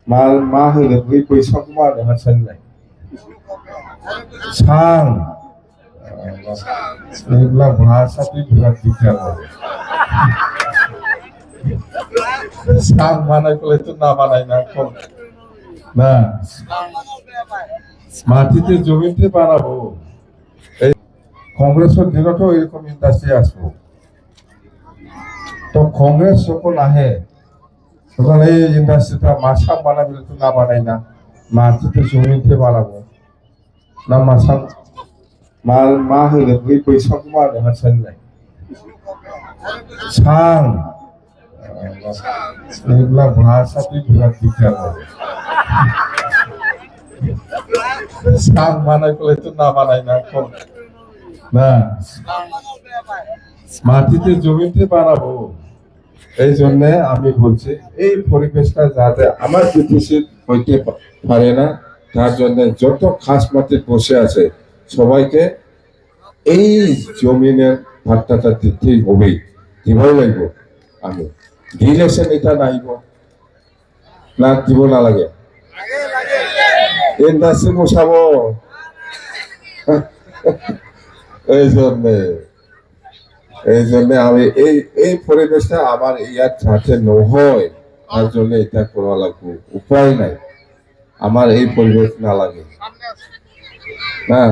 मा होनो बै बैसागु मा होनो हारसानिलाय सां एগুলা ভাষাতেই বিরাট বিজ্ঞান হবে সাং বানাই বলে তো না বানাই না না মাটিতে জমিতে বানাবো এই কংগ্রেসের দিনতো এরকম ইন্ডাস্ট্রি আসবো তো কংগ্রেস যখন আহে তখন এই ইন্ডাস্ট্রিটা মাসাং বানাবি তো না বানাই না মাটিতে জমিতে বানাবো না মাসাং मा होनो बै बैसागु मा होनो हारसानिलाय सां एগুলা ভাষাতেই বিরাট বিজ্ঞান হবে সাং বানাই বলে তো না বানাই না না মাটিতে জমিতে বানাবো এই জন্য আমি বলছি এই পরিবেশটা যাতে আমার বিদেশে হইতে পারে না তার জন্য যত খাস মাটি বসে আছে সবাইকে এই জমিনের ভাট্টাটা দিতেই হবেই দিবই লাগব আমি দিলেছে এটা নাইব না দিব না লাগে ইন্ডাস্ট্রি বসাবো এই জন্য আমি এই পরিবেশটা আমার ইয়ার সাথে নহয় তার জন্য এটা করা লাগবে উপায় নাই আমার এই পরিবেশ না লাগে না